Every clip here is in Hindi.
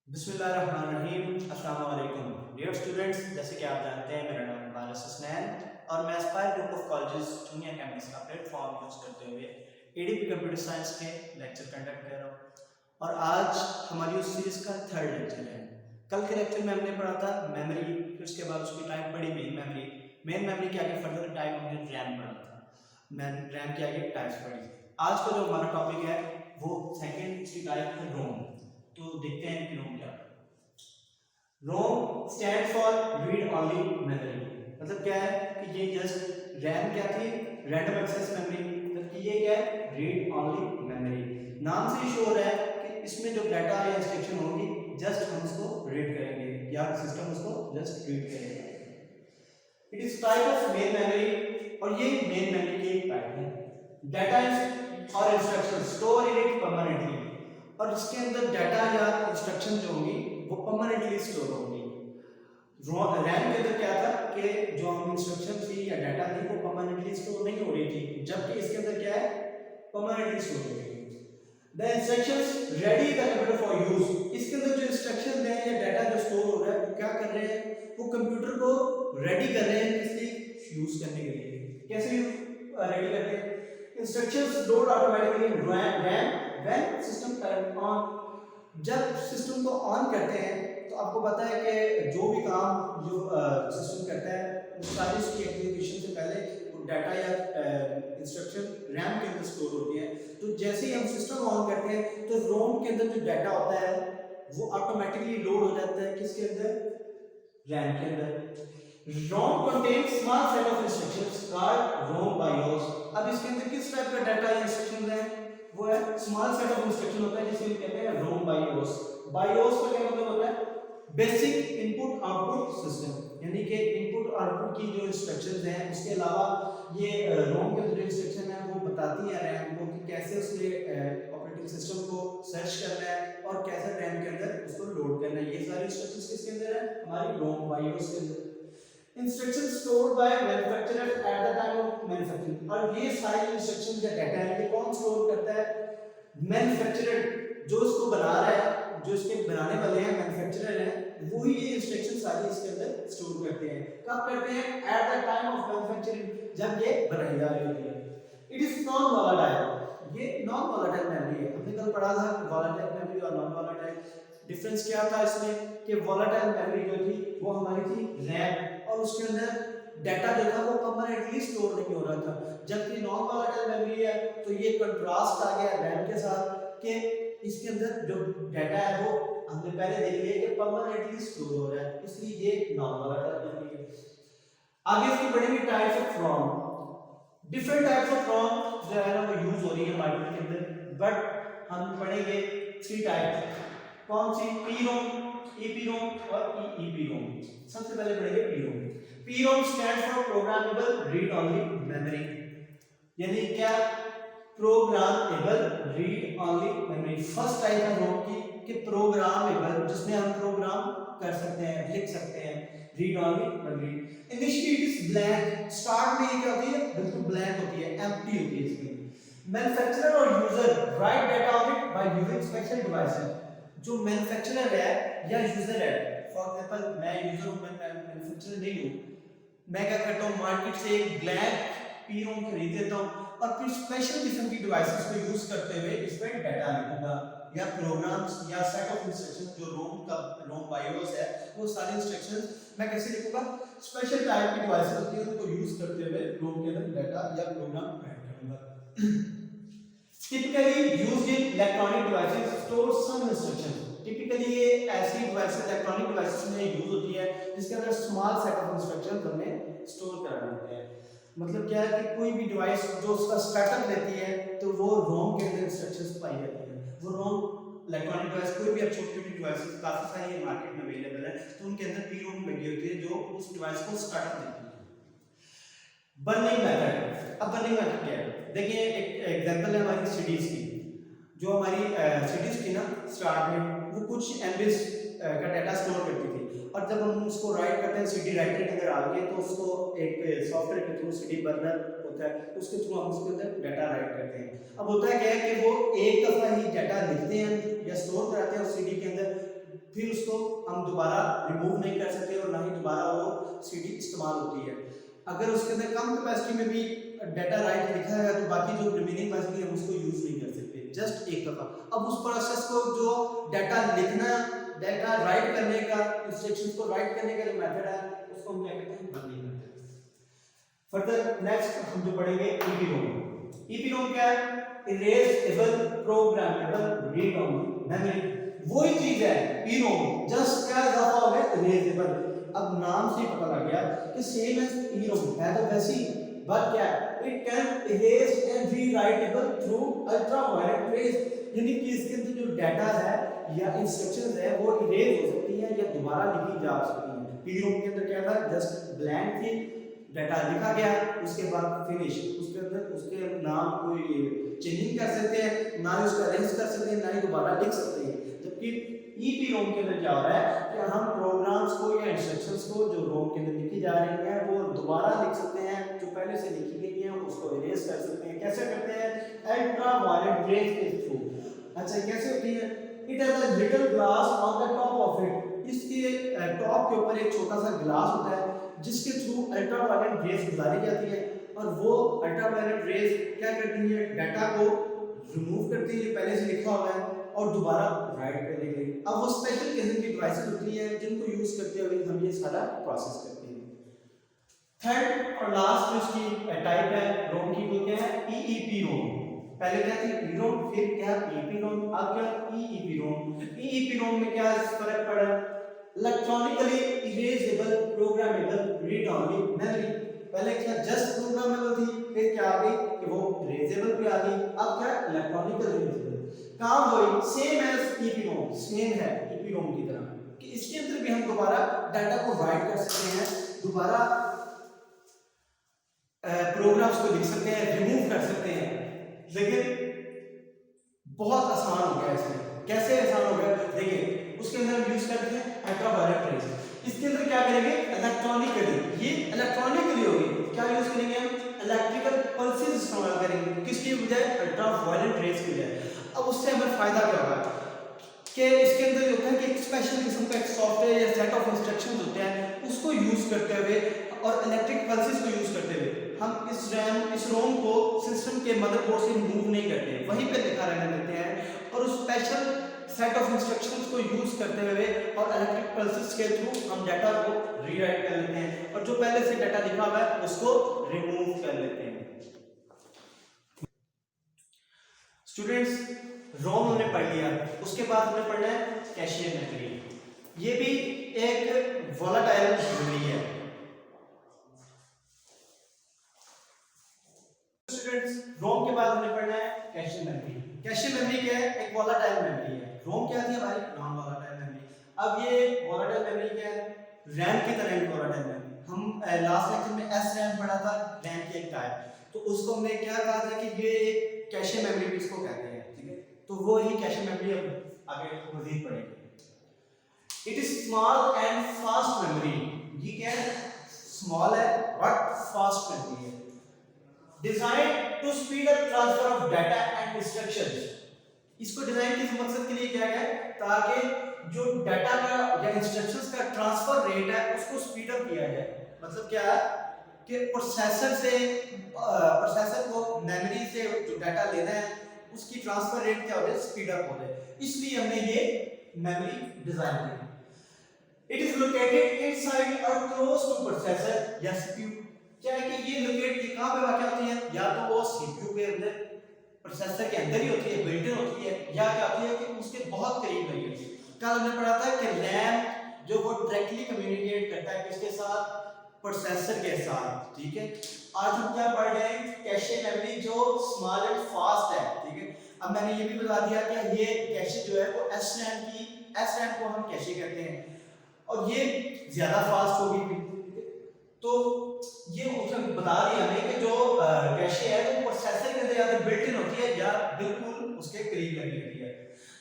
बिस्मिल्लाहिर्रहमानिर्रहीम। अस्सलाम वालेकुम डियर स्टूडेंट्स, जैसे कि आप जानते हैं मेरा नाम फारिस हसनैन और मैं Aspire group of colleges junior campus का प्लेटफॉर्म यूज़ करते हुए एडीपी कंप्यूटर साइंस के लेक्चर कंडक्ट कर रहा हूँ। और आज हमारी उस सीरीज़ का थर्ड लेक्चर है। कल के लेक्चर में हमने पढ़ा था मेमोरी, फिर उसके बाद उसकी टाइप पढ़ी मेन मेमोरी के आगे फर्दर टाइप हमने रैम पढ़ा था, रैम के आगे टाइप्स पढ़ी। आज का जो हमारा टॉपिक है वो सेकेंड उसकी टाइप है रोम। तो देखते हैं कि रोम क्या है। रोम stand for read only memory. मतलब क्या है कि ये जस्ट रैम क्या थी, रैंडम एक्सेस मेमोरी, जबकि ये क्या है, रीड ओनली मेमोरी। नाम से शो हो रहा है कि इसमें जो डाटा या इंस्ट्रक्शन होगी जस्ट हम उसको रीड करेंगे या सिस्टम उसको जस्ट रीड करेगा। It is type of main memory और ये मेन मेमोरी की एक टाइप है। डाटा और instruction store in it permanently, और इसके अंदर डाटा या इंस्ट्रक्शन जो होंगी वो परमानेंटली स्टोर होंगी। रैम के अंदर क्या था कि जो हम इंस्ट्रक्शन थी या डाटा थी वो परमानेंटली स्टोर नहीं हो रही थी, जबकि इसके अंदर क्या है, परमानेंटली स्टोर हो रही है। The instructions ready available for use. इसके अंदर जो इंस्ट्रक्शन है या डाटा जो स्टोर हो रहा है वो क्या कर रहे हैं, वो कंप्यूटर को रेडी कर रहे हैं किस लिए, यूज करने के लिए। कैसे रेडी करते हैं, instructions load automatically RAM when system turn on. जब सिस्टम को ऑन करते हैं तो आपको पता है कि जो भी काम जो सिस्टम करता है वो सारी उसकी एग्जीक्यूशन से पहले डाटा या इंस्ट्रक्शन रैम के अंदर स्टोर होती है। तो जैसे ही हम सिस्टम ऑन करते हैं तो रोम के अंदर जो डाटा होता है वो ऑटोमेटिकली लोड हो जाता है किसके अंदर, रैम के अंदर। ROM contains small set of instructions called ROM BIOS। अब इसके अंदर किस टाइप का डाटा या इंस्ट्रक्शन है, वो है स्मॉल सेट ऑफ इंस्ट्रक्शन होता है जिसे कहते हैं ROM BIOS। BIOS का क्या मतलब होता है, बेसिक इनपुट आउटपुट सिस्टम, यानी कि इनपुट आउटपुट की जो इंस्ट्रक्शंस हैं उसके अलावा ये ROM के अंदर जो इंस्ट्रक्शन है वो बताती है रैम को कि कैसे उसने ऑपरेटिंग सिस्टम को सर्च करना है और कैसे रैम के अंदर उसको लोड करना है। ये सारी इंस्ट्रक्शंस किसके अंदर है, हमारी ROM BIOS के अंदर। Instruction stored bye manufacturer at the time of manufacturing. और ये सारी इंस्ट्रक्शन या डाटा है ये कौन स्टोर करता है, मैन्युफैक्चरर, जो इसको बना रहा है, जो इसके बनाने वाले हैं मैन्युफैक्चरर हैं, वही ये इंस्ट्रक्शन सारी इसके अंदर स्टोर करते हैं। कब करते हैं, at the time of manufacturing, जब ये बनाई जा रही होती है। इट इज नॉन वोलेटाइल, ये नॉन वोलेटाइल मेमोरी है। हमने कल पढ़ा था वोलेटाइल मेमोरी और नॉन वोलेटाइल। डिफरेंस क्या था इसमें कि वोलेटाइल मेमोरी जो थी वो हमारी थी रैम, और उसके अंदर डाटा जो था वो परमानेंटली स्टोर नहीं हो रहा था, जबकि नॉन वोलेटाइल मेमोरी है तो ये कंट्रास्ट आ गया रैम के साथ कि इसके अंदर जो डाटा है वो हमने पहले देख लिया कि परमानेंटली स्टोर हो रहा है, इसलिए ये नॉन वोलेटाइल मेमोरी है। आगे इसकी पढ़ेंगे types of ROM। Different types of ROM जो है ना वो यूज हो रही है मार्केट के अंदर, बट हम पढ़ेंगे 3 टाइप्स। कौन सी, PROM, EPROM और EEPROM। सबसे पहले पढ़ेंगे PROM। PROM stand for programmable read only memory, यानी क्या, programmable read only memory. First type है ROM की कि प्रोग्रामेबल, जिसमें हम प्रोग्राम कर सकते हैं, लिख सकते हैं, read only memory. Initially it is blank, start में क्या होती है, बिल्कुल ब्लैंक होती है, एम्प्टी होती है इसमें। मैन्युफैक्चरर और user right data on it by using special devices. जो मैन्युफैक्चरर है या यूजर है, फॉर एग्जांपल मैं यूजर हूं, मैं मैन्युफैक्चरर नहीं हूं, मैं क्या करता हूं, मार्केट से एक ब्लैंक PROM खरीद लेता हूं और फिर स्पेशल किस्म की डिवाइसेस को यूज करते हुए इस पे डाटा लिखूंगा या प्रोग्राम्स या सेट ऑफ इंस्ट्रक्शंस जो ROM BIOS है वो सारे इंस्ट्रक्शंस मैं कैसे लिखूंगा, स्पेशल टाइप की डिवाइसेस होती है उनको यूज करते हुए ROM के अंदर डाटा या प्रोग्राम ऐड करूंगा। Typically used in electronic devices store some instructions। Typically ये ऐसी डिवाइसेस, इलेक्ट्रॉनिक डिवाइसेस में यूज होती है जिसके अंदर स्मॉल सेट ऑफ इंस्ट्रक्शंस हमें स्टोर करने होते हैं। मतलब क्या है कि कोई भी डिवाइस जो उसका स्टार्टअप लेती है तो वो ROM के अंदर इंस्ट्रक्शंस पाई जाती है। वो ROM इलेक्ट्रॉनिक डिवाइस, कोई भी अब छोटी-छोटी डिवाइसेस काफी सारी मार्केट में अवेलेबल है, तो उनके अंदर PROM लगी होती है जो उस डिवाइस को स्टार्टअप देती है। Burning method. अब बर्निंग मेथड क्या है, देखिए एक एग्जांपल है हमारी सीडीज की। जो हमारी सीडीज थी ना स्टार्ट में, वो कुछ एमबीज का डाटा स्टोर करती थी, और जब हम उसको राइट करते हैं सीडी राइटर के अंदर आके तो उसको एक सॉफ्टवेयर के थ्रू, सीडी बर्नर होता है, उसके थ्रू हम उसके अंदर डाटा राइट करते हैं। अब होता है क्या है कि वो एक दफा ही डाटा लिखते हैं या स्टोर कराते हैं उस सीडी के अंदर, फिर हम दोबारा रिमूव नहीं कर सकते और ना ही दोबारा वो सीडी इस्तेमाल होती है। अगर उसके अंदर कम कैपेसिटी में भी डाटा राइट लिखा है तो बाकी जो रिमेनिंग कैपेसिटी हम उसको यूज नहीं कर सकते, जस्ट एक दफा। अब उस प्रोसेस को जो डाटा लिखना, डाटा राइट करने का, इंस्ट्रक्शंस को राइट करने का जो मेथड है उसको हम क्या कहते हैं, बफरिंग कहते हैं। फर्दर नेक्स्ट हम जो पढ़ेंगे ईपीरोम। ईपीरोम क्या है? Erasable programmable read only memory. वही चीज है ईरोम, जस्ट क्या इजाफा हो गया, इरेजेबल। अब नाम से ही पता लग गया कि सेम एज ईरोम है तो वैसी, बट क्या है, it can erase and rewritable through ultraviolet rays. यानी कि इसके अंदर जो डाटा है या इंस्ट्रक्शंस है वो इरेज हो सकती है या दोबारा लिखी जा सकती है। ईरोम के अंदर क्या था, जस्ट ब्लैंक थी, डाटा लिखा गया, उसके बाद फिनिश। उसके अंदर उसके नाम कोई चेंजिंग कर सकते हैं, ना ही उसका अरेंज कर सकते हैं, ना ही दोबारा लिख सकते हैं। जबकि ईपीरोम के अंदर क्या हो रहा है कि हम प्रोग्राम्स को या इंस्ट्रक्शंस को जो रोम के अंदर लिखी जा रही हैं वो दोबारा लिख सकते हैं, जो पहले से लिखी गई हैं उसको इरेज कर सकते हैं। कैसे करते हैं? अल्ट्रावायलेट रेज के थ्रू। अच्छा, कैसे होती है? It has a little glass on the top of it. इसके टॉप के ऊपर एक छोटा सा ग्लास होता है जिसके थ्रू अल्ट्रावायलेट रेज गुजारी जाती है, और वो अल्ट्रावायलेट रेज क्या करती है, डाटा को रिमूव करती है, पहले से लिखा हुआ है, और दोबारा राइट कर देंगे। अब वो स्पेशल किस्म की डिवाइसेस होती हैं जिनको यूज करते हुए हम ये सारा प्रोसेस करते हैं। थर्ड और लास्ट जो इसकी टाइप है रोम की, वो क्या है, ईईपीरोम। पहले क्या थी, ईरोम, फिर क्या ईपीरोम, अब क्या ईईपीरोम। ईईपीरोम में क्या फर्क पड़ा? Electronically erasable programmable read only memory. पहले क्या जस्ट प्रोग्रामेबल थी, फिर क्या आ गई कि वो इरेजेबल भी आ गई, अब क्या इलेक्ट्रॉनिकल इरेजेबल। काम वही, सेम एज ईपीरोम, सेम है ईपीरोम की तरह कि इसके अंदर भी हम दोबारा डाटा को राइट कर सकते हैं, दोबारा प्रोग्राम्स को लिख सकते हैं, रिमूव कर सकते हैं। लेकिन बहुत आसान हो गया इसमें। कैसे आसान हो गया? देखिए, उसके अंदर हम यूज करते हैं अल्ट्रावायलेट रेज। इसके अंदर क्या करेंगे, इलेक्ट्रॉनिकली, ये इलेक्ट्रॉनिकली होगी। क्या यूज करेंगे हम? इलेक्ट्रिकल पल्सेस इस्तेमाल करेंगे, किसकी बजाय, अल्ट्रावायलेट रेज की बजाय। अब उससे हमें फायदा क्या होगा कि इसके अंदर होता है कि एक स्पेशल किस्म का एक सॉफ्टवेयर या सेट ऑफ इंस्ट्रक्शंस होते हैं, उसको यूज करते हुए और इलेक्ट्रिक पल्सेस को यूज करते हुए हम इस रोम को सिस्टम के मदरबोर्ड से मूव नहीं करते, वहीं पे लिखा रहने देते हैं, और उस स्पेशल सेट ऑफ इंस्ट्रक्शंस को यूज करते हुए और इलेक्ट्रिक पल्सेस के थ्रू हम डाटा को रीराइट कर लेते हैं, और जो पहले से डाटा लिखा हुआ है उसको रिमूव कर लेते हैं। स्टूडेंट्स, रोम हमने पढ़ लिया, उसके बाद हमने पढ़ना है कैशे मेमोरी। ये भी एक वोलेटाइल मेमोरी है। स्टूडेंट्स, रोम के बाद हमने पढ़ना है कैशे मेमोरी। कैशे मेमोरी क्या है? एक वोलेटाइल मेमोरी है। रोम क्या थी हमारी? Non volatile memory. अब ये वोलेटाइल मेमोरी क्या है? रैम की तरह ही वोलेटाइल मेमोरी। हम लास्ट लेक्चर में एस रैम पढ़ा था, रैम की एक टाइप, तो उसको हमने क्या कहा था कि ये एक कैशे मेमोरी भी इसको कहते हैं, ठीक है? तो वो ही कैशे मेमोरी अब आगे मजीद पढ़ेंगे। It is small and fast memory. ये क्या है? स्मॉल है बट फास्ट मेमोरी है। Design to speed up transfer of data and instructions. इसको डिजाइन किस मकसद के लिए किया गया है? ताकि जो डाटा का या इंस्ट्रक्शंस का ट्रांसफर रेट है उसको स्पीड अप किया जाए। मतलब क्या है कि प्रोसेसर को मेमोरी से जो डाटा लेना है उसकी ट्रांसफर रेट क्या हो जाए? स्पीड अप हो जाए। इसलिए हमने ये मेमोरी डिजाइन की। इट इज लोकेटेड इनसाइड और क्लोज टू प्रोसेसर या सीपीयू। क्या है कि ये लोकेट कहां पे वाक़ होती है? या तो वो सीपीयू के अंदर, प्रोसेसर के अंदर ही होती है, बिल्ट इन होती है, या क्या होती है कि उसके बहुत करीब लगी होती है। कल हमने पढ़ा था कि रैम जो वो डायरेक्टली कम्युनिकेट करता है किसके साथ? प्रोसेसर के साथ, ठीक है? आज हम क्या पढ़ रहे हैं? कैशे मेमोरी जो स्मॉल एंड फास्ट है, ठीक है? अब मैंने ये भी बता दिया कि ये कैशे जो है वो एस रैम को हम कैशे कहते हैं, और ये ज्यादा फास्ट होगी। तो ये उसने बता दिया हमें कि जो कैशे है वो प्रोसेसर के अंदर या तो बिल्ट इन होती है या बिल्कुल उसके करीब लगी होती है।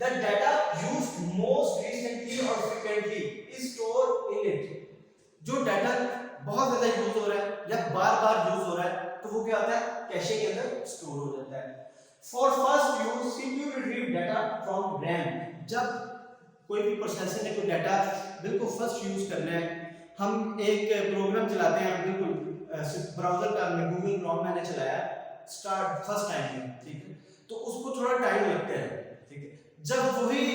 The data used most recently or frequently is stored in it. जो डाटा बहुत ज्यादा यूज हो रहा है या बार-बार यूज हो रहा है तो वो क्या होता है? कैशे के अंदर स्टोर हो जाता है। For first use, CPU retrieve data from RAM. जब कोई भी प्रोसेसर ने कोई डाटा बिल्कुल फर्स्ट यूज करना है, हम एक प्रोग्राम चलाते हैं बिल्कुल ब्राउजर का, मैं गूगल क्रोम मैंने चलाया स्टार्ट फर्स्ट टाइम में, ठीक है, तो उसको थोड़ा टाइम लगता है, ठीक है। जब वही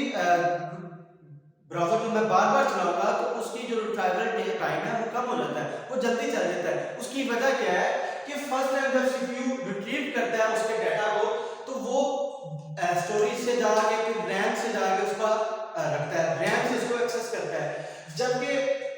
ब्राउजर को मैं बार बार चलाऊंगा तो उसकी जो रिट्राइवल टाइम है वो कम हो जाता है, वो जल्दी चल जाता है। उसकी वजह क्या है कि फर्स्ट टाइम जब सीपीयू रिट्रीव करता है उसके डाटा को, तो वो स्टोरेज से जाके फिर रैम से जाके उसका रखता है, रैम से उसको एक्सेस करता है। जबकि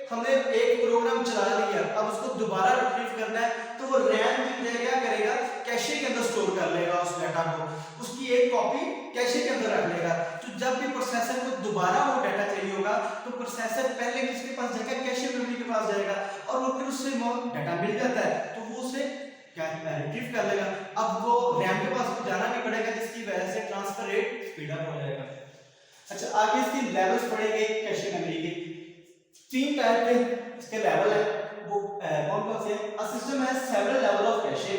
हमने एक प्रोग्राम चला लिया, अब उसको दोबारा रिट्रीव करना है तो वो रैम की जगह क्या करेगा, कैशे के अंदर स्टोर कर लेगा उस डाटा को, उसकी एक कॉपी कैशे के अंदर रख लेगा। तो जब भी प्रोसेसर को दोबारा वो डाटा चाहिए होगा तो प्रोसेसर पहले किसके पास जाएगा, कैशे मेमोरी के पास जाएगा, और वो फिर उससे वो डाटा मिल जाता है तो वो उसे क्या रिट्रीव कर लेगा। अब वो रैम के पास जाना नहीं पड़ेगा, जिसकी वजह से ट्रांसफर रेट स्पीड अप हो जाएगा। अच्छा, आगे इसकी लेवल्स पढ़ेंगे कैशे मेमोरी के। तीन टाइप के इसके लेवल है, वो कौन कौन से हैं? A system has several level of cache,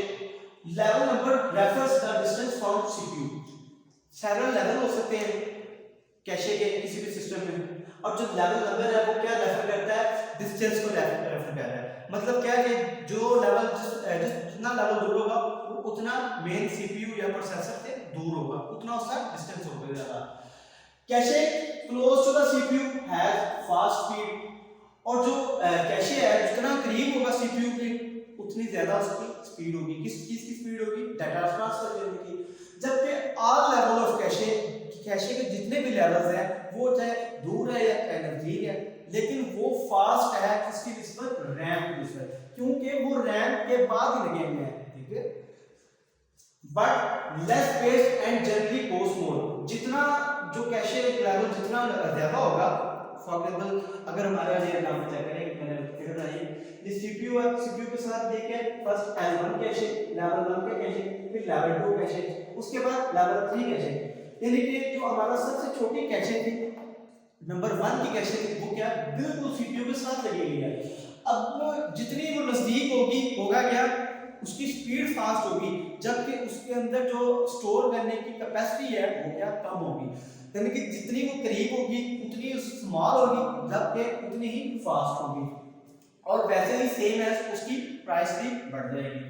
level number refers the distance from CPU. Several level हो सकते हैं कैशे के किसी भी सिस्टम में, और जो लेवल नंबर है वो क्या रेफर करता है, डिस्टेंस को रेफर कर रहा है। मतलब क्या है, जो लेवल जितना लेवल दूर होगा वो उतना मेन सीपीयू या प्रोसेसर से दूर होगा, उतना उसका डिस्टेंस होगा ज्यादा। Cache close to the CPU has fast speed, और जो कैशे है जितना करीब होगा सीपीयू के उतनी ज्यादा उसकी स्पीड होगी। किस चीज की स्पीड होगी, डाटा ट्रांसफर करने की। जबकि all level of cache, cache के जितने भी लेवल्स हैं वो चाहे दूर है या नजदीक है, लेकिन वो फास्ट है किसकी निस्बत, रैम की निस्बत, क्योंकि वो रैम के बाद ही लगे हुए हैं, ठीक है। But less space and generally cost more, जितना जो कैशे लेवल जितना ज्यादा होगा, फॉर एग्जांपल अगर हमारे यहाँ एग्जांपल चेक करें, मैंने फिर बताइए, ये सीपीयू है, सीपीयू के साथ देखिए फर्स्ट L1 कैशे, लेवल 1 का कैशे, फिर लेवल 2 कैशे, उसके बाद लेवल 3 कैशे, यानी कि जो हमारा सबसे छोटी कैशे थी नंबर 1 की कैशे थी वो क्या बिल्कुल सीपीयू के साथ लगी हुई है। अब जितनी वो नजदीक होगी होगा क्या, उसकी स्पीड फास्ट होगी, जबकि उसके अंदर जो स्टोर करने की कैपेसिटी है वो क्या कम होगी, यानी कि जितनी वो करीब होगी उतनी स्मॉल होगी, जबकि उतनी ही फास्ट होगी, और वैसे ही सेम है उसकी प्राइस भी बढ़ जाएगी।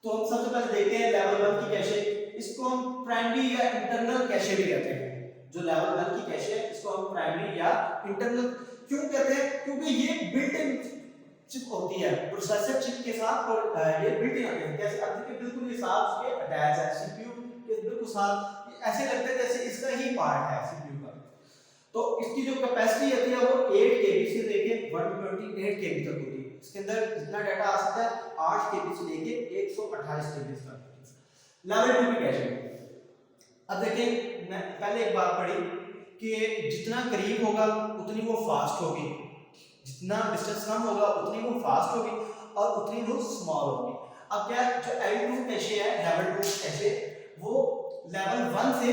तो हम सबसे पहले देखते हैं लेवल 1 की कैशे, इसको हम प्राइमरी या इंटरनल कैशे भी कहते हैं। जो लेवल 1 की कैशे है इसको हम प्राइमरी या इंटरनल क्यों कहते हैं, क्योंकि ये बिल्ट इन चिप होती है प्रोसेसर चिप के साथ, और ये बिल्ट इन होती है, जैसे अब देखिए बिल्कुल ये साथ उसके अटैच है सीपीयू के बिल्कुल साथ, ऐसे लगता है जैसे इसका ही पार्ट है सीपीयू का। तो इसकी जो कैपेसिटी होती है वो 8 केबी से लेके 128 केबी तक होती है, इसके अंदर जितना डाटा आ सकता है 8 केबी से लेके 128 केबी तक। लेवल 2 की कैशे, अब देखिए मैं पहले एक बात पढ़ी कि जितना करीब होगा उतनी वो फास्ट होगी, जितना डिस्टेंस कम होगा उतनी वो फास्ट होगी, और उतनी वो स्मॉल होगी। अब क्या जो L2 कैशे है, लेवल 2 कैशे, वो लेवल 1 से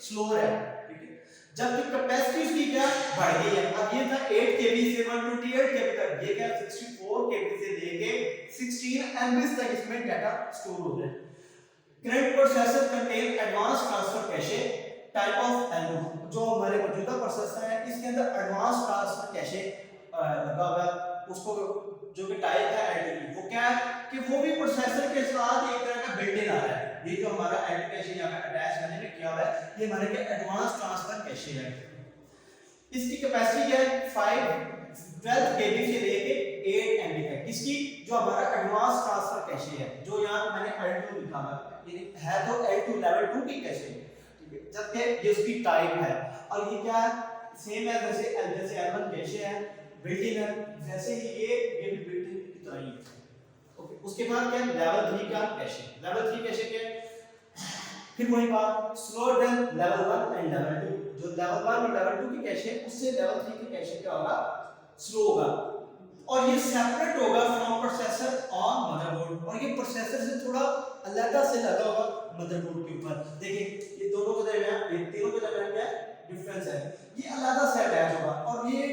स्लोअर है, ठीक है, जबकि कैपेसिटी उसकी क्या बढ़ गई है। अब ये था 8 केबी से 128 केबी तक, ये क्या 64 केबी से लेके 16 एमबी तक इसमें डाटा स्टोर हो जाए। Current processor contain advance transfer cache type of L2, जो हमारे मौजूदा प्रोसेसर है इसके अंदर एडवांस ट्रांसफर कैशे लगा हुआ है, उसको जो कि टाइप है L2 की, वो क्या है कि वो भी प्रोसेसर के साथ एक तरह का बिल्ट इन आ रहा है। ये जो हमारा L2 कैशे यहाँ पे अटैच करने में किया हुआ है, ये हमारे के एडवांस ट्रांसफर कैशे है। इसकी कैपेसिटी क्या है 12 केबी से लेके 8 एमबी तक, इसकी जो हमारा एडवांस ट्रांसफर कैशे है, जो यहाँ मैंने L2 लिखा है तो L2 लेवल 2 की कैशे, ठीक है, जबकि ये उसकी टाइप है, और ये क्या है सेम है जैसे L1 कैशे है बिल्ट इन है, वैसे ही ये भी बिल्ट इन की तरह ही है। ओके, उसके बाद क्या लेवल 3 का कैशे, लेवल 3 कैशे क्या है, फिर वही बात slower then level 1 and level 2, जो लेवल 1 और लेवल 2 की कैशे उससे लेवल 3 की कैशे क्या होगा, स्लो होगा, और ये सेपरेट होगा फ्रॉम प्रोसेसर ऑन मदरबोर्ड, और ये प्रोसेसर से थोड़ा अलग से लगा होगा मदरबोर्ड के ऊपर। देखिए ये दोनों के दरमियान, ये तीनों के दरमियान क्या डिफरेंस है, ये अलग से अटैच होगा, और ये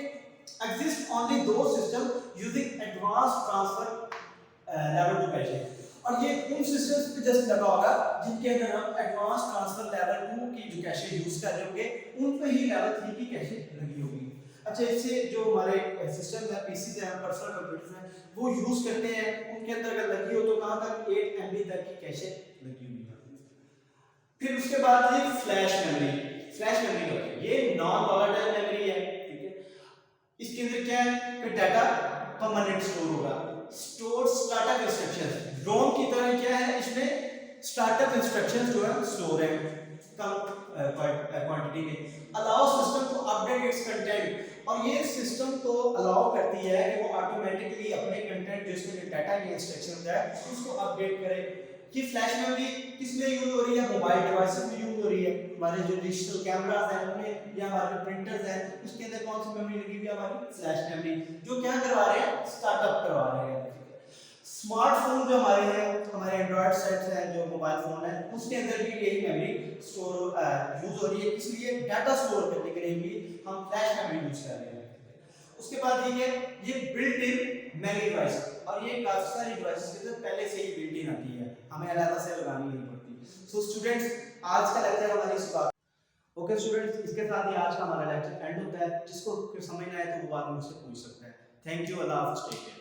exist only those system using advanced transfer level to cache, और ये उन रजिस्टर्स पे जस्ट लगा होगा जिनके अंदर हम एडवांस ट्रांसफर लेवल 2 की जो कैशे यूज कर रहे होंगे उन पे ही लेवल 3 की कैशे लगी होगी। अच्छा, इससे जो हमारे सिस्टम है, पीसी है, पर्सनल कंप्यूटर्स हैं, वो यूज करते हैं, उनके अंदर अगर लगी हो तो कहां तक 8 एमबी तक की कैशे लगी हुई है। फिर उसके बाद ये फ्लैश मेमोरी। फ्लैश मेमोरी क्या है? ये नॉन वॉलेटाइल मेमोरी है, ठीक है। इसके अंदर क्या है कि डाटा परमानेंट स्टोर होगा। स्टोर स्टार्टअप इंस्ट्रक्शंस, रोम की तरह क्या है, इसमें स्टार्टअप इंस्ट्रक्शंस जो है स्टोर है कम क्वांटिटी में। Allow system to update its content, और ये सिस्टम को अलाउ करती है कि वो ऑटोमेटिकली अपने कंटेंट जो इसमें डाटा या इंस्ट्रक्शन होता है उसको अपडेट करे। कि फ्लैश मेमोरी किस में यूज हो रही है? मोबाइल डिवाइसेस में यूज हो रही है। हमारे जो डिजिटल कैमरास हैं उनमें या हमारे जो प्रिंटर्स हैं उसके अंदर कौन सी मेमोरी लगी हुई है? हमारी फ्लैश मेमोरी, जो क्या करवा रहे हैं? स्टार्टअप करवा रहे हैं। स्मार्टफोन जो हमारे हैं, हमारे एंड्रॉइड सेट्स हैं, जो मोबाइल फोन है, उसके अंदर भी यही मेमोरी स्टोर यूज हो रही है। इसलिए डाटा स्टोर करने के लिए भी हम फ्लैश मेमोरी यूज कर रहे हैं। उसके बाद ये बिल्ट इन मेमोरी डिवाइस, और ये काफी सारी डिवाइसेस के अंदर पहले से ही बिल्ट इन आती है, हमें अलग से लगानी नहीं पड़ती। सो स्टूडेंट्स, आज का लेक्चर हमारी इस बात। ओके स्टूडेंट्स, इसके साथ ही आज का हमारा लेक्चर एंड होता है। जिसको समझ ना आए तो वो बाद में मुझसे पूछ सकता है। थैंक यू, अल्लाह हाफिज़, टेक केयर।